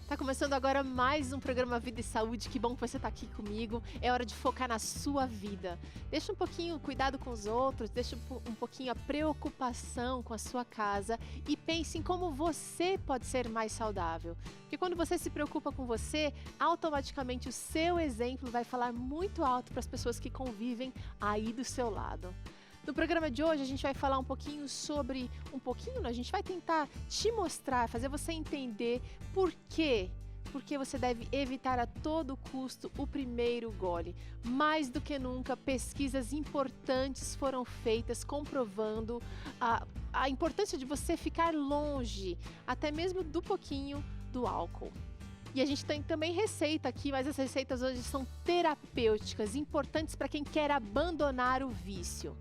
Tá começando agora mais um programa Vida e Saúde. Que bom que você tá aqui comigo. É hora de focar na sua vida. Deixa um pouquinho o cuidado com os outros, deixa um pouquinho a preocupação com a sua casa e pense em como você pode ser mais saudável. Porque quando você se preocupa com você, automaticamente o seu exemplo vai falar muito alto para as pessoas que convivem aí do seu lado. No programa de hoje a gente vai falar um pouquinho sobre, a gente vai tentar te mostrar, fazer você entender por quê. Porque você deve evitar a todo custo o primeiro gole. Mais do que nunca, pesquisas importantes foram feitas comprovando a importância de você ficar longe, até mesmo do pouquinho do álcool. E a gente tem também receita aqui, mas as receitas hoje são terapêuticas, importantes para quem quer abandonar o vício.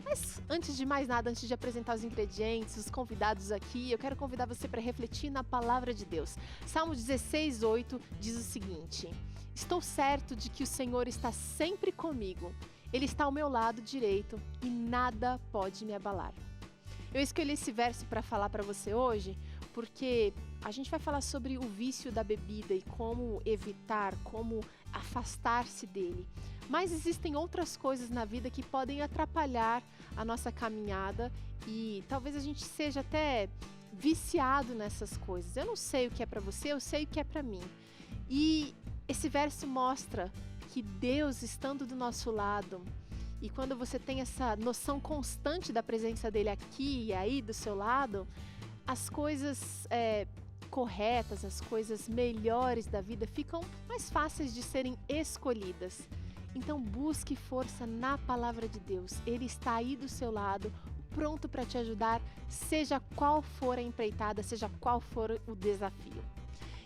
Mas antes de mais nada, antes de apresentar os ingredientes, os convidados aqui, eu quero convidar você para refletir na palavra de Deus. Salmo 16:8 diz o seguinte: estou certo de que o Senhor está sempre comigo. Ele está ao meu lado direito e nada pode me abalar. Eu escolhi esse verso para falar para você hoje, porque a gente vai falar sobre o vício da bebida e como evitar, como afastar-se dele. Mas existem outras coisas na vida que podem atrapalhar a nossa caminhada e talvez a gente seja até viciado nessas coisas. Eu não sei o que é para você, eu sei o que é para mim. E esse verso mostra que Deus estando do nosso lado, e quando você tem essa noção constante da presença dele aqui e aí do seu lado, as coisas corretas, as coisas melhores da vida ficam mais fáceis de serem escolhidas. Então busque força na palavra de Deus. Ele está aí do seu lado, pronto para te ajudar, seja qual for a empreitada, seja qual for o desafio.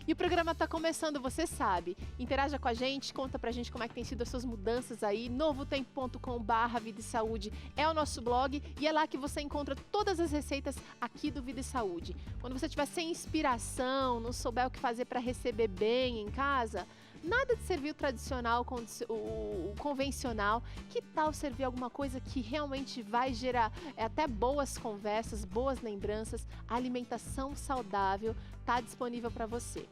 E o programa está começando, você sabe. Interaja com a gente, conta pra gente como é que tem sido as suas mudanças aí. novotempo.com/Vida e Saúde é o nosso blog e é lá que você encontra todas as receitas aqui do Vida e Saúde. Quando você estiver sem inspiração, não souber o que fazer para receber bem em casa, nada de servir o tradicional, o convencional. Que tal servir alguma coisa que realmente vai gerar até boas conversas, boas lembranças? A alimentação saudável está disponível para você.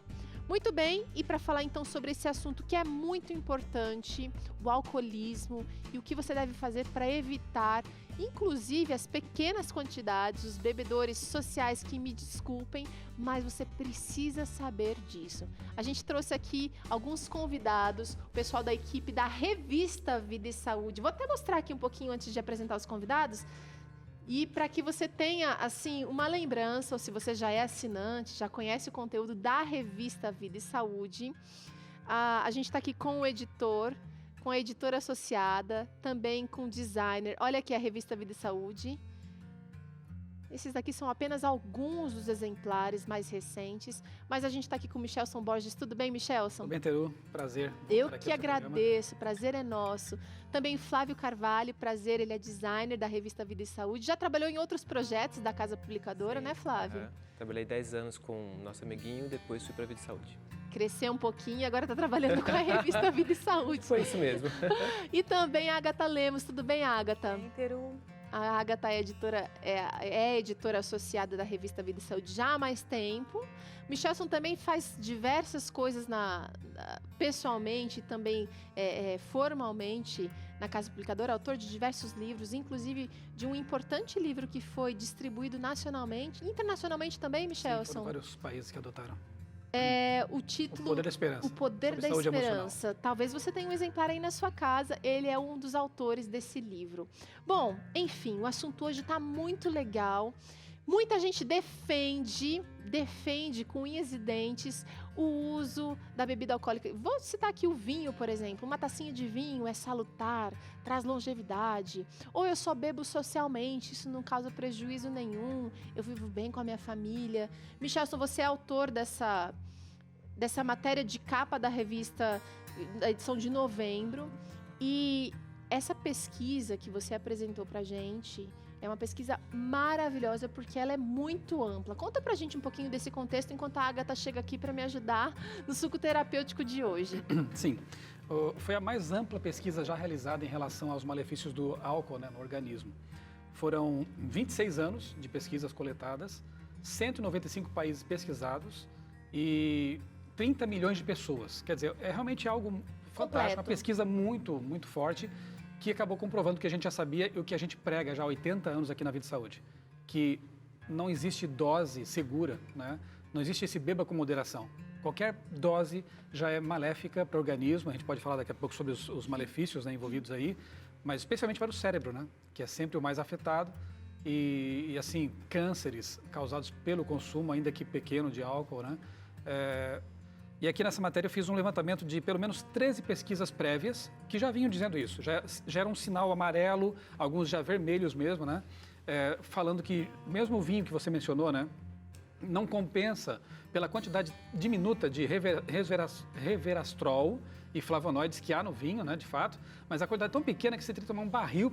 Muito bem, e para falar então sobre esse assunto que é muito importante, o alcoolismo e o que você deve fazer para evitar, inclusive as pequenas quantidades, os bebedores sociais que me desculpem, mas você precisa saber disso. A gente trouxe aqui alguns convidados, o pessoal da equipe da revista Vida e Saúde. Vou até mostrar aqui um pouquinho antes de apresentar os convidados. E para que você tenha, assim, uma lembrança, ou se você já é assinante, já conhece o conteúdo da revista Vida e Saúde, a gente está aqui com o editor, com a editora associada, também com o designer. Olha aqui a revista Vida e Saúde. Esses daqui são apenas alguns dos exemplares mais recentes, mas a gente está aqui com o Michelson Borges. Tudo bem, Michelson? Tudo bem, Teru. Prazer. Eu que agradeço, prazer é nosso. Também Flávio Carvalho, prazer, ele é designer da revista Vida e Saúde. Já trabalhou em outros projetos da Casa Publicadora, né, Flávio? Trabalhei 10 anos com o nosso amiguinho, depois fui para a Vida e Saúde. Cresceu um pouquinho e agora está trabalhando com a revista Vida e Saúde. Foi isso mesmo. E também a Agatha Lemos. Tudo bem, Agatha? Bem, Teru. A Agatha é editora associada da revista Vida e Saúde já há mais tempo. Michelson também faz diversas coisas pessoalmente e também formalmente na Casa Publicadora, autor de diversos livros, inclusive de um importante livro que foi distribuído nacionalmente, internacionalmente também, Michelson? Foram vários países que adotaram. O título... O Poder da Esperança. O Poder da Esperança. Talvez você tenha um exemplar aí na sua casa. Ele é um dos autores desse livro. Bom, enfim, o assunto hoje está muito legal. Muita gente defende com unhas e dentes o uso da bebida alcoólica. Vou citar aqui o vinho, por exemplo. Uma tacinha de vinho é salutar, traz longevidade. Ou eu só bebo socialmente, isso não causa prejuízo nenhum. Eu vivo bem com a minha família. Michelson, você é autor dessa matéria de capa da revista, da edição de novembro. E essa pesquisa que você apresentou pra gente é uma pesquisa maravilhosa porque ela é muito ampla. Conta pra gente um pouquinho desse contexto enquanto a Agatha chega aqui para me ajudar no suco terapêutico de hoje. Sim, foi a mais ampla pesquisa já realizada em relação aos malefícios do álcool, no organismo. Foram 26 anos de pesquisas coletadas, 195 países pesquisados e 30 milhões de pessoas. Quer dizer, é realmente algo fantástico, uma pesquisa muito, muito forte, que acabou comprovando o que a gente já sabia e o que a gente prega já há 80 anos aqui na Vida e Saúde, que não existe dose segura, né? Não existe esse beba com moderação. Qualquer dose já é maléfica para o organismo, a gente pode falar daqui a pouco sobre os malefícios, né, envolvidos aí, mas especialmente para o cérebro, né, que é sempre o mais afetado, e assim, cânceres causados pelo consumo, ainda que pequeno, de álcool, né. E aqui nessa matéria eu fiz um levantamento de pelo menos 13 pesquisas prévias que já vinham dizendo isso, já era um sinal amarelo, alguns já vermelhos mesmo, né, falando que mesmo o vinho que você mencionou, né, não compensa pela quantidade diminuta de resveratrol e flavonoides que há no vinho, né, de fato, mas a quantidade é tão pequena que você tem que tomar um barril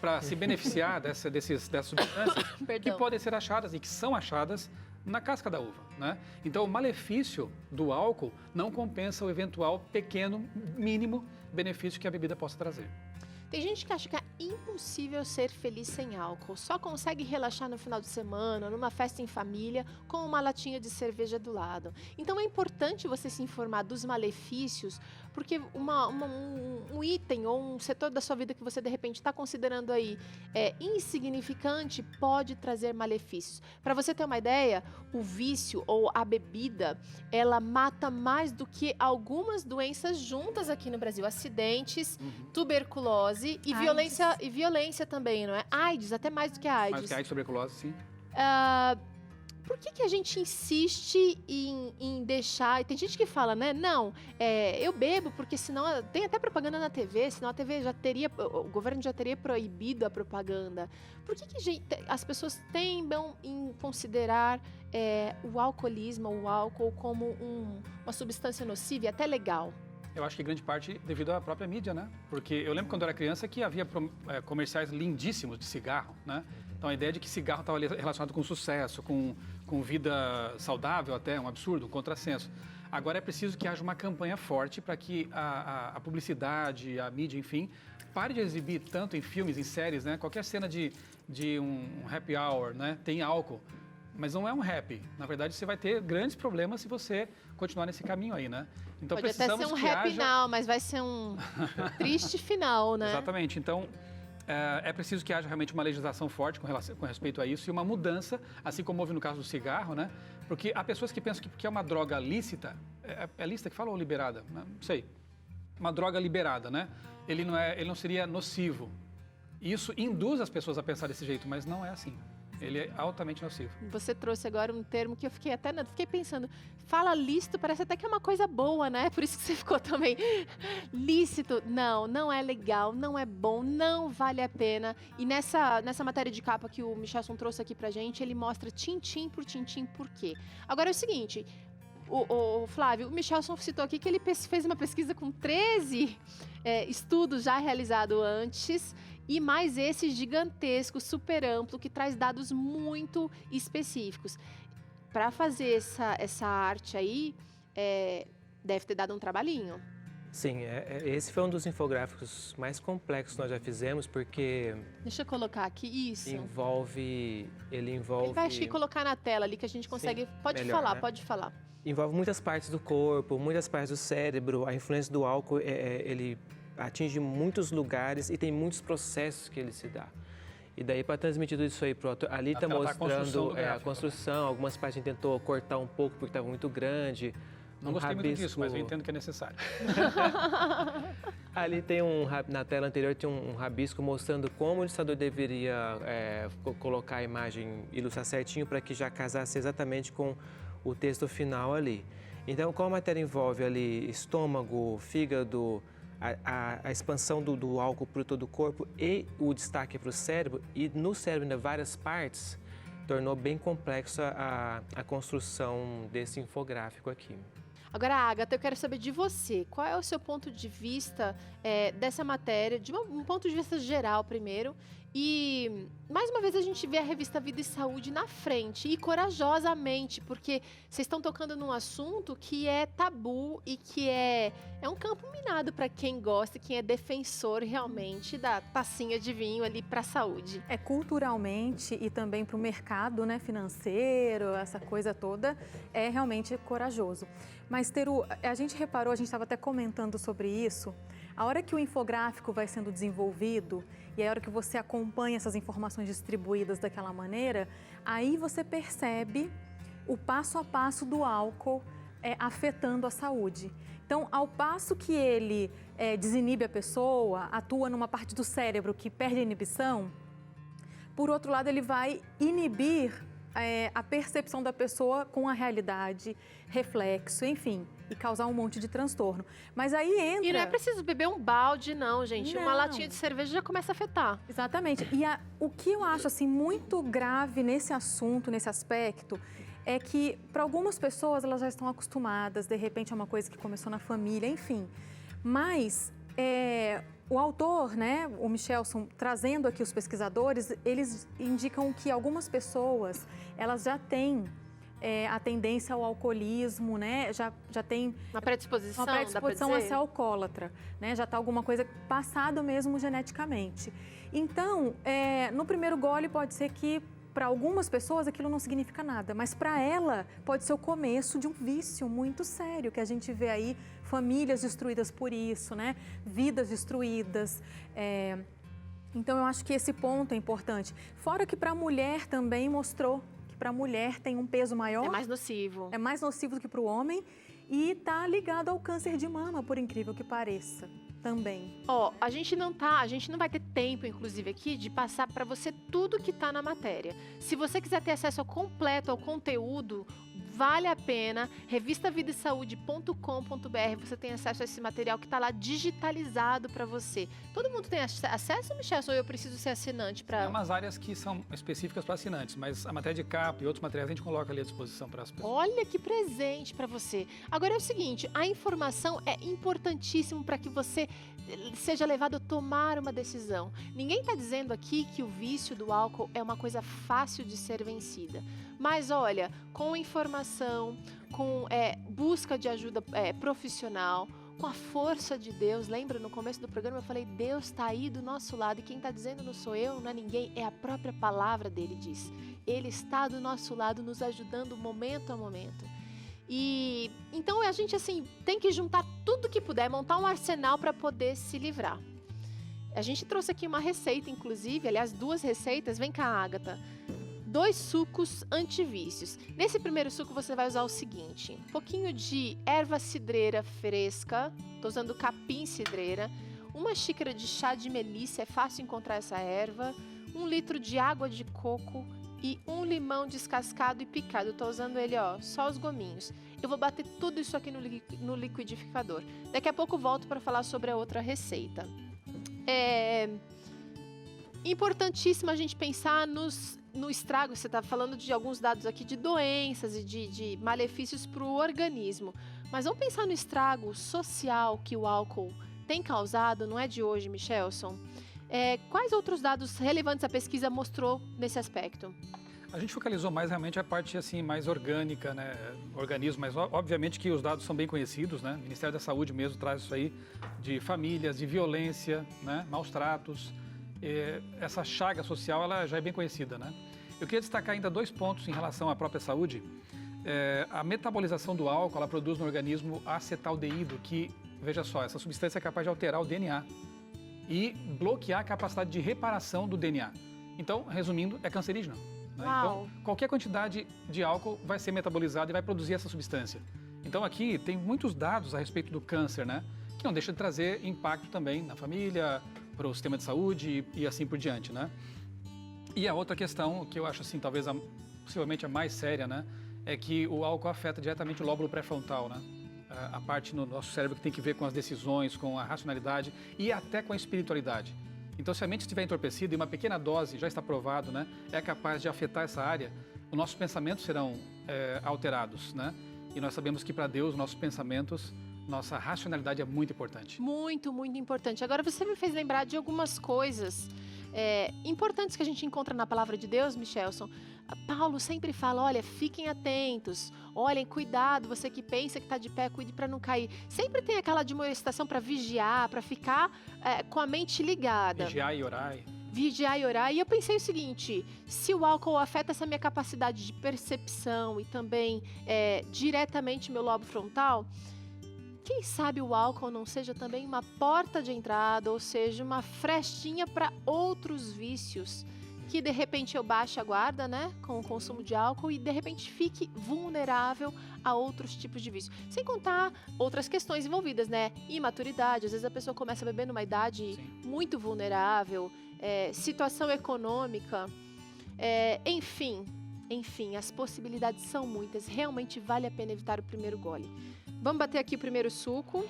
para se beneficiar dessas substâncias que podem ser achadas e que são achadas na casca da uva, né? Então, o malefício do álcool não compensa o eventual pequeno, mínimo benefício que a bebida possa trazer. Tem gente que acha que é impossível ser feliz sem álcool. Só consegue relaxar no final de semana, numa festa em família, com uma latinha de cerveja do lado. Então é importante você se informar dos malefícios, porque um item ou um setor da sua vida que você de repente está considerando aí insignificante pode trazer malefícios. Para você ter uma ideia, o vício ou a bebida, ela mata mais do que algumas doenças juntas aqui no Brasil. Acidentes, tuberculose e violência também, não é? AIDS, até mais do que a AIDS. Mais do que a AIDS, tuberculose, sim. Por que a gente insiste em deixar... E tem gente que fala, né? Não, eu bebo porque senão... Tem até propaganda na TV, senão a TV já teria... O governo já teria proibido a propaganda. Por que as pessoas tendem em considerar o alcoolismo, o álcool, como uma substância nociva e até legal? Eu acho que grande parte devido à própria mídia, né? Porque eu lembro quando eu era criança que havia comerciais lindíssimos de cigarro, né? Então a ideia de que cigarro estava relacionado com sucesso, com vida saudável até, um absurdo, um contrassenso. Agora é preciso que haja uma campanha forte para que a publicidade, a mídia, enfim, pare de exibir tanto em filmes, em séries, né? Qualquer cena de um happy hour, né? Tem álcool. Mas não é um happy. Na verdade, você vai ter grandes problemas se você continuar nesse caminho aí, né? Então, pode até ser um happy now, mas vai ser um triste final, né? Exatamente. Então, é preciso que haja realmente uma legislação forte com respeito a isso e uma mudança, assim como houve no caso do cigarro, né? Porque há pessoas que pensam que porque é uma droga lícita, é lícita que fala ou liberada? Não sei. Uma droga liberada, né? Ele não seria nocivo. Isso induz as pessoas a pensar desse jeito, mas não é assim. Ele é altamente nocivo. Você trouxe agora um termo que eu fiquei pensando. Fala lícito, parece até que é uma coisa boa, né? Por isso que você ficou também lícito. Não é legal, não é bom, não vale a pena. E nessa matéria de capa que o Michelson trouxe aqui pra gente, ele mostra tintim por quê. Agora é o seguinte, o Flávio, o Michelson citou aqui que ele fez uma pesquisa com 13 estudos já realizados antes, e mais esse gigantesco, super amplo, que traz dados muito específicos. Para fazer essa arte aí, deve ter dado um trabalhinho. Sim, esse foi um dos infográficos mais complexos que nós já fizemos, porque... Deixa eu colocar aqui, isso. Ele envolve... Ele vai, acho que, colocar na tela ali, que a gente consegue... Sim, pode melhor, falar, né? Pode falar. Envolve muitas partes do corpo, muitas partes do cérebro. A influência do álcool, ele atinge muitos lugares e tem muitos processos que ele se dá. E daí, para transmitir tudo isso aí pro autor, ali está mostrando a construção, algumas partes a gente tentou cortar um pouco porque estava muito grande. Não gostei muito disso, mas eu entendo que é necessário. Ali tem na tela anterior tem um rabisco mostrando como o ilustrador deveria colocar a imagem, ilustrar certinho para que já casasse exatamente com o texto final ali. Então, como a matéria envolve ali estômago, fígado, a expansão do álcool para todo o corpo e o destaque para o cérebro, e no cérebro ainda várias partes, tornou bem complexa a construção desse infográfico aqui. Agora, Agatha, eu quero saber de você. Qual é o seu ponto de vista dessa matéria, de um ponto de vista geral primeiro, E, mais uma vez, a gente vê a revista Vida e Saúde na frente e corajosamente, porque vocês estão tocando num assunto que é tabu e que é um campo minado para quem gosta, quem é defensor realmente da tacinha de vinho ali para a saúde. É culturalmente e também para o mercado, né, financeiro, essa coisa toda, é realmente corajoso. Mas, Teru, a gente reparou, a gente estava até comentando sobre isso, a hora que o infográfico vai sendo desenvolvido e a hora que você acompanha essas informações distribuídas daquela maneira, aí você percebe o passo a passo do álcool afetando a saúde. Então, ao passo que ele desinibe a pessoa, atua numa parte do cérebro que perde a inibição, por outro lado, ele vai inibir a percepção da pessoa com a realidade, reflexo, enfim, e causar um monte de transtorno. Mas aí entra... E não é preciso beber um balde, não, gente. Não. Uma latinha de cerveja já começa a afetar. Exatamente. E o que eu acho assim muito grave nesse assunto, nesse aspecto, é que para algumas pessoas elas já estão acostumadas, de repente é uma coisa que começou na família, enfim. Mas o autor, né, o Michelson, trazendo aqui os pesquisadores, eles indicam que algumas pessoas, elas já têm a tendência ao alcoolismo, né, já tem uma predisposição a ser alcoólatra, né, já está alguma coisa passada mesmo geneticamente. Então, no primeiro gole pode ser que para algumas pessoas aquilo não significa nada, mas para ela pode ser o começo de um vício muito sério, que a gente vê aí famílias destruídas por isso, né? Vidas destruídas. Então eu acho que esse ponto é importante. Fora que para a mulher também mostrou que para a mulher tem um peso maior. É mais nocivo. É mais nocivo do que para o homem e está ligado ao câncer de mama, por incrível que pareça. Também. A gente não vai ter tempo, inclusive, aqui, de passar para você tudo que está na matéria. Se você quiser ter acesso completo ao conteúdo, vale a pena, revistavidaesaude.com.br, você tem acesso a esse material que está lá digitalizado para você. Todo mundo tem acesso, Michel? Ou eu preciso ser assinante para... Tem umas áreas que são específicas para assinantes, mas a matéria de capa e outros materiais a gente coloca ali à disposição para as pessoas. Olha que presente para você. Agora é o seguinte, a informação é importantíssimo para que você seja levado a tomar uma decisão. Ninguém está dizendo aqui que o vício do álcool é uma coisa fácil de ser vencida. Mas olha, com informação, com busca de ajuda profissional, com a força de Deus, lembra no começo do programa eu falei, Deus está aí do nosso lado e quem está dizendo não sou eu, não é ninguém, é a própria palavra dele diz. Ele está do nosso lado nos ajudando momento a momento. E então a gente assim tem que juntar tudo que puder, montar um arsenal para poder se livrar. A gente trouxe aqui uma receita, inclusive, aliás, 2 receitas. Vem cá, Ágata. 2 sucos antivícios. Nesse primeiro suco você vai usar o seguinte: um pouquinho de erva cidreira fresca, estou usando capim cidreira, 1 xícara de chá de melissa, é fácil encontrar essa erva, 1 litro de água de coco e 1 limão descascado e picado. Estou usando ele, só os gominhos. Eu vou bater tudo isso aqui no liquidificador. Daqui a pouco volto para falar sobre a outra receita. É importantíssimo a gente pensar no estrago. Você está falando de alguns dados aqui de doenças e de malefícios para o organismo. Mas vamos pensar no estrago social que o álcool tem causado, não é de hoje, Michelson? Quais outros dados relevantes a pesquisa mostrou nesse aspecto? A gente focalizou mais realmente a parte assim mais orgânica, né? Organismo, mas obviamente que os dados são bem conhecidos, né? O Ministério da Saúde mesmo traz isso aí de famílias, de violência, né? Maus tratos. Essa chaga social ela já é bem conhecida, né? Eu queria destacar ainda 2 pontos em relação à própria saúde. A metabolização do álcool, ela produz no organismo acetaldeído, que, veja só, essa substância é capaz de alterar o DNA e bloquear a capacidade de reparação do DNA. Então, resumindo, é cancerígeno. Né? Então, qualquer quantidade de álcool vai ser metabolizada e vai produzir essa substância. Então, aqui tem muitos dados a respeito do câncer, né? Que não deixa de trazer impacto também na família, para o sistema de saúde e assim por diante, né? E a outra questão, que eu acho assim, talvez possivelmente a mais séria, né? É que o álcool afeta diretamente o lóbulo pré-frontal, né? A parte no nosso cérebro que tem que ver com as decisões, com a racionalidade e até com a espiritualidade. Então, se a mente estiver entorpecida e uma pequena dose, já está provado, né? É capaz de afetar essa área, os nossos pensamentos serão alterados, né? E nós sabemos que para Deus, nossos pensamentos, nossa racionalidade é muito importante. Muito, muito importante. Agora, você me fez lembrar de algumas coisas importantes que a gente encontra na palavra de Deus, Michelson. Paulo sempre fala, olha, fiquem atentos, olhem, cuidado, você que pensa que está de pé, cuide para não cair. Sempre tem aquela admoestação para vigiar, para ficar com a mente ligada. Vigiar e orar. Vigiar e orar. E eu pensei o seguinte, se o álcool afeta essa minha capacidade de percepção e também diretamente meu lobo frontal, quem sabe o álcool não seja também uma porta de entrada, ou seja, uma frestinha para outros vícios, que de repente eu baixe a guarda, né, com o consumo de álcool e de repente fique vulnerável a outros tipos de vício. Sem contar outras questões envolvidas, né, imaturidade, às vezes a pessoa começa a beber numa idade muito vulnerável, situação econômica, enfim, as possibilidades são muitas, realmente vale a pena evitar o primeiro gole. Vamos bater aqui o primeiro suco.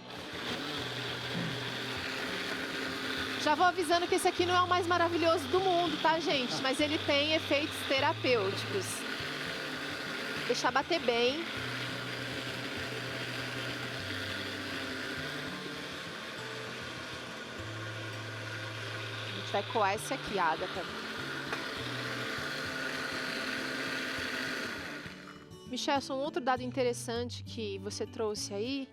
Já vou avisando que esse aqui não é o mais maravilhoso do mundo, tá, gente? Mas ele tem efeitos terapêuticos. Deixar bater bem. A gente vai coar esse aqui, Agatha. Michelson, um outro dado interessante que você trouxe aí,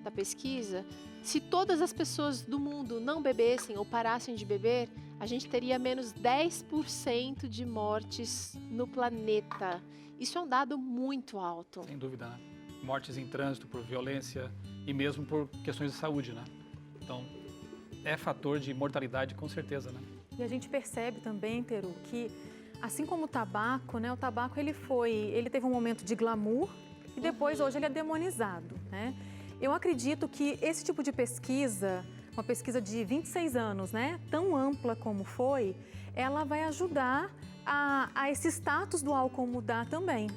da pesquisa, se todas as pessoas do mundo não bebessem ou parassem de beber, a gente teria menos 10% de mortes no planeta. Isso é um dado muito alto. Sem dúvida, né? Mortes em trânsito por violência e mesmo por questões de saúde, né? Então, é fator de mortalidade com certeza, né? E a gente percebe também, Teru, que assim como o tabaco, né? O tabaco ele teve um momento de glamour e depois hoje ele é demonizado, né? Eu acredito que esse tipo de pesquisa, uma pesquisa de 26 anos, né, tão ampla como foi, ela vai ajudar a esse status do álcool mudar também.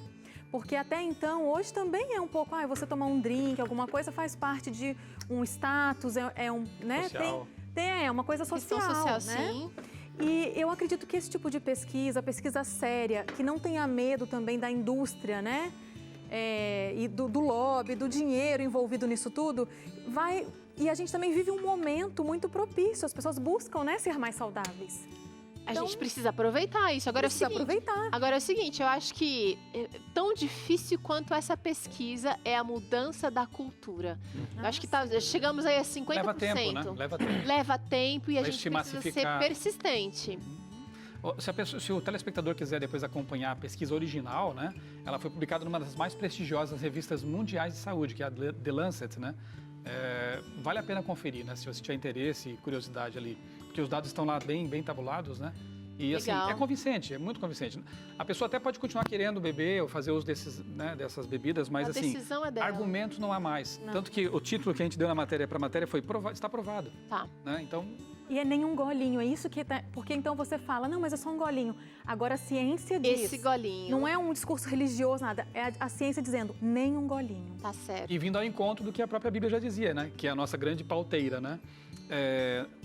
Porque até então, hoje também é um pouco, você tomar um drink, alguma coisa faz parte de um status, né, social. É uma coisa social, né? Sim. E eu acredito que esse tipo de pesquisa séria, que não tenha medo também da indústria, né? E do lobby, do dinheiro envolvido nisso tudo, e a gente também vive um momento muito propício, as pessoas buscam, né, ser mais saudáveis. A gente precisa aproveitar isso. Agora é o seguinte, eu acho que tão difícil quanto essa pesquisa é a mudança da cultura. Eu acho que chegamos aí a 50%. Leva tempo, né? Leva tempo e a gente precisa massificar. ser persistente. Se o telespectador quiser depois acompanhar a pesquisa original, né, ela foi publicada numa das mais prestigiosas revistas mundiais de saúde, que é a The Lancet, né? Vale a pena conferir, né, se você tiver interesse e curiosidade ali, porque os dados estão lá bem tabulados, né? E assim, é convincente, é muito convincente. A pessoa até pode continuar querendo beber ou fazer uso dessas bebidas, mas a decisão é dela. Argumentos não há mais. Não. Tanto que o título que a gente deu na matéria foi está provado. Tá. Né? Então... E é nem um golinho, é isso que porque então você fala, não, mas é só um golinho. Agora a ciência diz... Esse golinho. Não é um discurso religioso, nada. É a ciência dizendo, nem um golinho. Tá certo. E vindo ao encontro do que a própria Bíblia já dizia, né? Que é a nossa grande pauteira, né?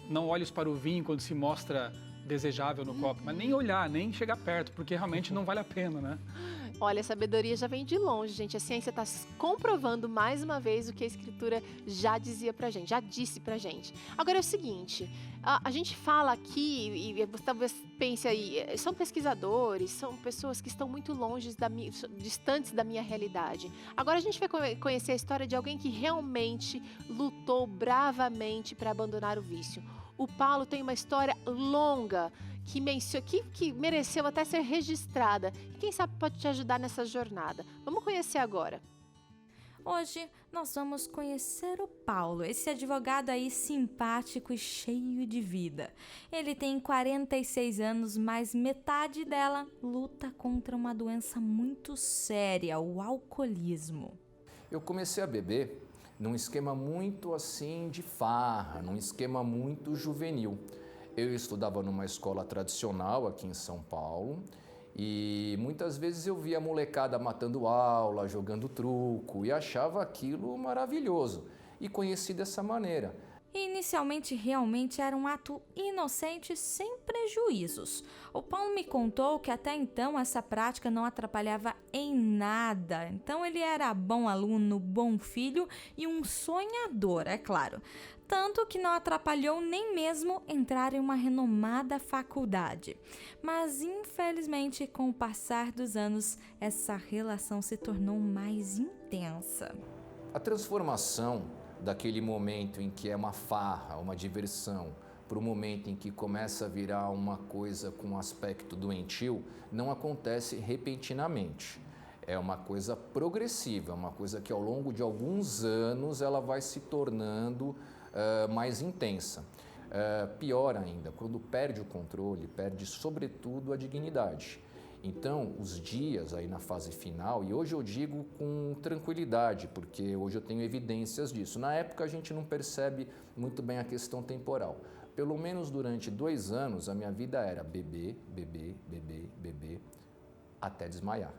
Não olhes para o vinho quando se mostra desejável no copo, mas nem olhar, nem chegar perto, porque realmente não vale a pena, né? Olha, a sabedoria já vem de longe, gente. A ciência está comprovando mais uma vez o que a Escritura já dizia pra gente, já disse pra gente. Agora é o seguinte, a gente fala aqui, e você talvez pense aí, são pesquisadores, são pessoas que estão muito longe, distantes da minha realidade. Agora a gente vai conhecer a história de alguém que realmente lutou bravamente para abandonar o vício. O Paulo tem uma história longa que mereceu até ser registrada. E quem sabe pode te ajudar nessa jornada. Vamos conhecer agora. Hoje nós vamos conhecer o Paulo, esse advogado aí simpático e cheio de vida. Ele tem 46 anos, mas metade dela luta contra uma doença muito séria, o alcoolismo. Eu comecei a beber num esquema muito assim de farra, num esquema muito juvenil. Eu estudava numa escola tradicional aqui em São Paulo e muitas vezes eu via a molecada matando aula, jogando truco e achava aquilo maravilhoso e conheci dessa maneira. E inicialmente realmente era um ato inocente sem prejuízos. O Paulo me contou que até então essa prática não atrapalhava em nada. Então ele era bom aluno, bom filho e um sonhador, é claro. Tanto que não atrapalhou nem mesmo entrar em uma renomada faculdade. Mas infelizmente, com o passar dos anos, essa relação se tornou mais intensa. A transformação daquele momento em que é uma farra, uma diversão, para o momento em que começa a virar uma coisa com um aspecto doentio, não acontece repentinamente. É uma coisa progressiva, uma coisa que ao longo de alguns anos ela vai se tornando mais intensa. Pior ainda, quando perde o controle, perde sobretudo a dignidade. Então, os dias aí na fase final, e hoje eu digo com tranquilidade, porque hoje eu tenho evidências disso. Na época a gente não percebe muito bem a questão temporal. Pelo menos durante 2 anos a minha vida era beber, beber, beber, beber, até desmaiar.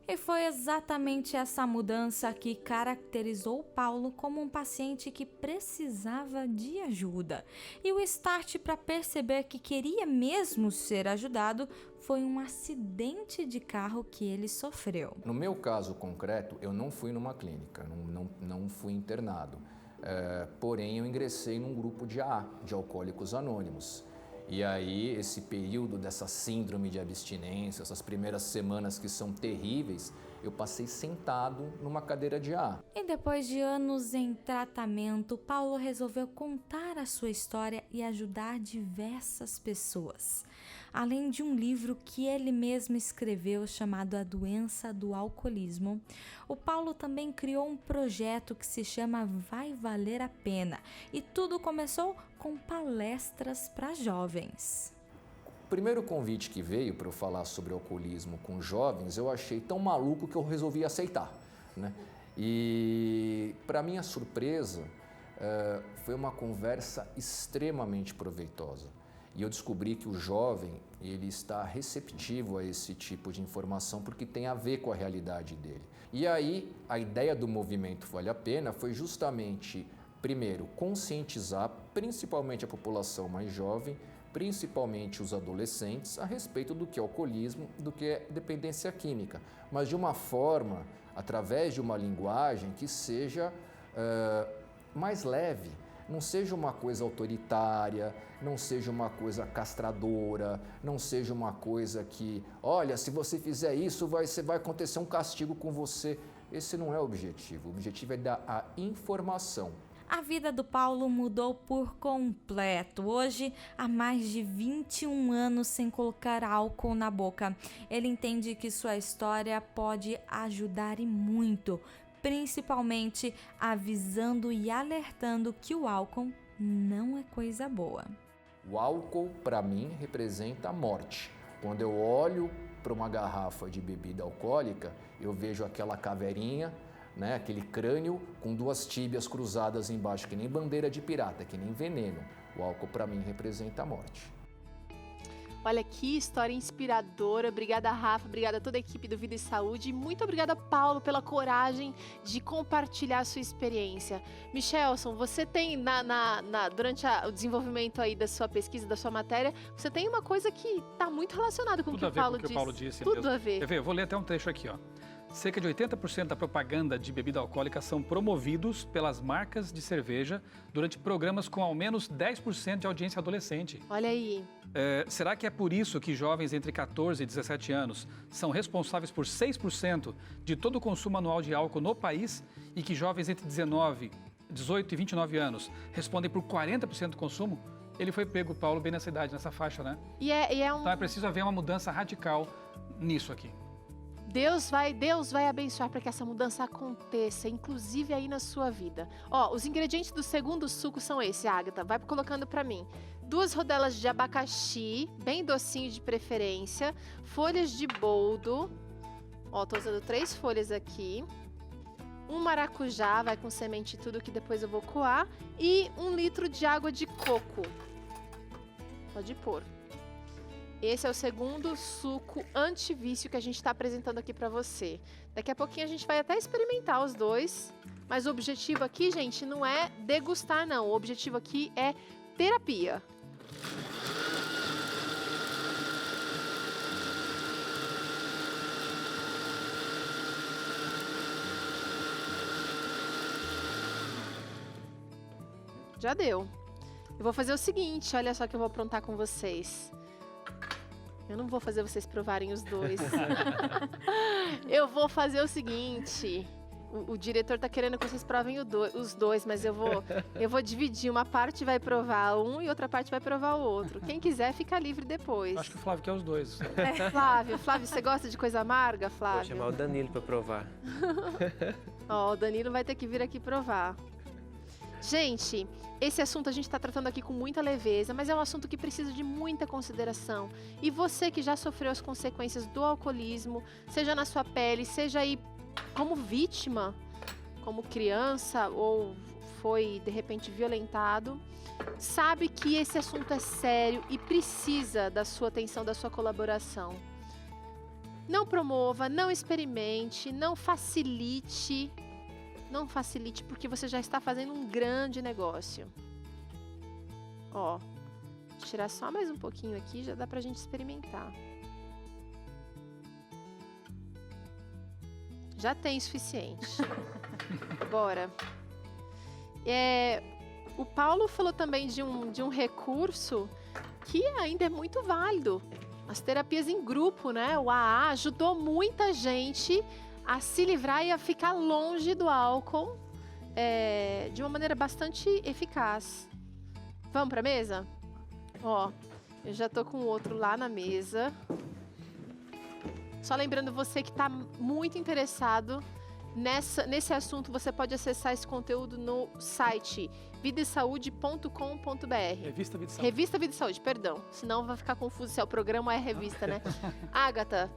E foi exatamente essa mudança que caracterizou Paulo como um paciente que precisava de ajuda. E o start para perceber que queria mesmo ser ajudado foi um acidente de carro que ele sofreu. No meu caso concreto, eu não fui numa clínica, não fui internado. Porém, eu ingressei num grupo de AA, de Alcoólicos Anônimos. E aí, esse período dessa síndrome de abstinência, essas primeiras semanas que são terríveis, eu passei sentado numa cadeira de AA. E depois de anos em tratamento, Paulo resolveu contar a sua história e ajudar diversas pessoas. Além de um livro que ele mesmo escreveu chamado A Doença do Alcoolismo, o Paulo também criou um projeto que se chama Vai Valer a Pena. E tudo começou com palestras para jovens. O primeiro convite que veio para eu falar sobre alcoolismo com jovens, eu achei tão maluco que eu resolvi aceitar, né? E, para minha surpresa, foi uma conversa extremamente proveitosa. E eu descobri que o jovem, ele está receptivo a esse tipo de informação porque tem a ver com a realidade dele. E aí, a ideia do movimento Vale a Pena foi justamente, primeiro, conscientizar principalmente a população mais jovem, principalmente os adolescentes, a respeito do que é alcoolismo, do que é dependência química, mas de uma forma, através de uma linguagem que seja mais leve, não seja uma coisa autoritária, não seja uma coisa castradora, não seja uma coisa que, olha, se você fizer isso, vai acontecer um castigo com você. Esse não é o objetivo é dar a informação. A vida do Paulo mudou por completo. Hoje, há mais de 21 anos sem colocar álcool na boca. Ele entende que sua história pode ajudar e muito, principalmente avisando e alertando que o álcool não é coisa boa. O álcool, para mim, representa a morte. Quando eu olho para uma garrafa de bebida alcoólica, eu vejo aquela caveirinha, né, aquele crânio com 2 tíbias cruzadas embaixo, que nem bandeira de pirata, que nem veneno. O álcool, para mim, representa a morte. Olha que história inspiradora. Obrigada, Rafa. Obrigada a toda a equipe do Vida e Saúde. E muito obrigada, Paulo, pela coragem de compartilhar a sua experiência. Michelson, você tem, durante o desenvolvimento aí da sua pesquisa, da sua matéria, você tem uma coisa que está muito relacionada com o que o Paulo disse. Tudo a ver. Quer ver? Eu vou ler até um trecho aqui, ó. Cerca de 80% da propaganda de bebida alcoólica são promovidos pelas marcas de cerveja durante programas com ao menos 10% de audiência adolescente. Olha aí. Será que é por isso que jovens entre 14 e 17 anos são responsáveis por 6% de todo o consumo anual de álcool no país e que jovens entre 18 e 29 anos respondem por 40% do consumo? Ele foi pego, Paulo, bem nessa idade, nessa faixa, né? Então é preciso haver uma mudança radical nisso aqui. Deus vai abençoar para que essa mudança aconteça, inclusive aí na sua vida. Ó, os ingredientes do segundo suco são esse, Agatha, vai colocando para mim. 2 rodelas de abacaxi, bem docinho de preferência, folhas de boldo, ó, tô usando 3 folhas aqui, um maracujá, vai com semente e tudo que depois eu vou coar, e 1 litro de água de coco. Pode pôr. Esse é o segundo suco antivício que a gente está apresentando aqui para você. Daqui a pouquinho a gente vai até experimentar os dois Mas o objetivo aqui, gente, não é degustar, não. O objetivo aqui é terapia. Já deu. Eu vou fazer o seguinte, olha só que eu vou aprontar com vocês. Eu não vou fazer vocês provarem os dois. Eu vou fazer o seguinte. O diretor tá querendo que vocês provem os dois, mas eu vou dividir. Uma parte vai provar um e outra parte vai provar o outro. Quem quiser, fica livre depois. Acho que o Flávio quer os dois. Flávio, você gosta de coisa amarga, Flávio? Vou chamar o Danilo para provar. Ó, o Danilo vai ter que vir aqui provar. Gente, esse assunto a gente está tratando aqui com muita leveza, mas é um assunto que precisa de muita consideração. E você que já sofreu as consequências do alcoolismo, seja na sua pele, seja aí como vítima, como criança ou foi de repente violentado, sabe que esse assunto é sério e precisa da sua atenção, da sua colaboração. Não promova, não experimente, não facilite. Não facilite, porque você já está fazendo um grande negócio. Ó, vou tirar só mais um pouquinho aqui, já dá pra gente experimentar. Já tem suficiente. Bora. O Paulo falou também de um recurso que ainda é muito válido. As terapias em grupo, né? O AA ajudou muita gente a se livrar e a ficar longe do álcool de uma maneira bastante eficaz. Vamos para a mesa? Ó, eu já tô com o outro lá na mesa. Só lembrando você que está muito interessado nesse assunto, você pode acessar esse conteúdo no site vidasaude.com.br. Revista Vida e Saúde. Revista Vida e Saúde, perdão. Senão vai ficar confuso se é o programa ou é a revista, né? Ágata,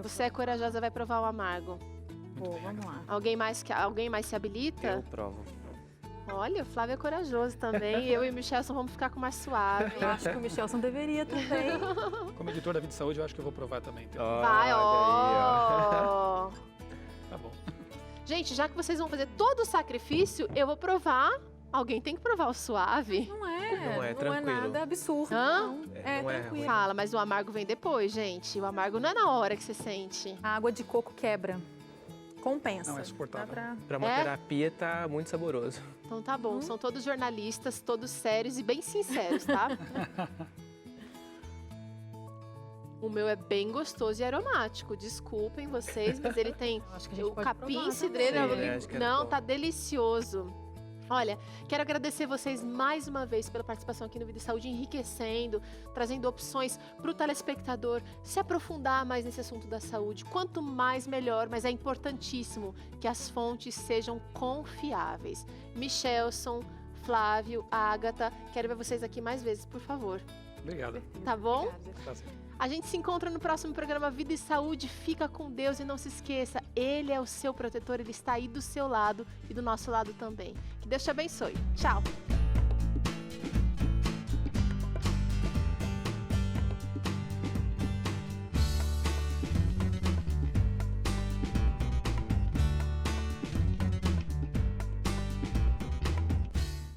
você é corajosa, vai provar o amargo. Pô, vamos lá. Alguém mais se habilita? Eu provo. Olha, o Flávio é corajoso também. Eu e o Michelson vamos ficar com mais suave. Eu acho que o Michelson deveria também. Como editor da Vida e Saúde, eu acho que eu vou provar também. Então. Vai, ó. Tá bom. Gente, já que vocês vão fazer todo o sacrifício, eu vou provar. Alguém tem que provar o suave. Não é tranquilo. nada absurdo. Hã? Não. Não é tranquilo. Fala, mas o amargo vem depois, gente. O amargo não é na hora que você sente. A água de coco quebra. Compensa. Não, é suportável. Para uma terapia tá muito saboroso. Então tá bom, são todos jornalistas, todos sérios e bem sinceros, tá? O meu é bem gostoso e aromático. Desculpem vocês, mas ele tem Acho que a gente o pode capim provar cidreira. também. Sim, acho que é Não, bom. tá delicioso. Olha, quero agradecer vocês mais uma vez pela participação aqui no Vida e Saúde, enriquecendo, trazendo opções para o telespectador se aprofundar mais nesse assunto da saúde. Quanto mais, melhor, mas é importantíssimo que as fontes sejam confiáveis. Michelson, Flávio, Ágata, quero ver vocês aqui mais vezes, por favor. Obrigado. Tá bom? Tá certo. A gente se encontra no próximo programa Vida e Saúde. Fica com Deus e não se esqueça, Ele é o seu protetor, Ele está aí do seu lado e do nosso lado também. Que Deus te abençoe. Tchau!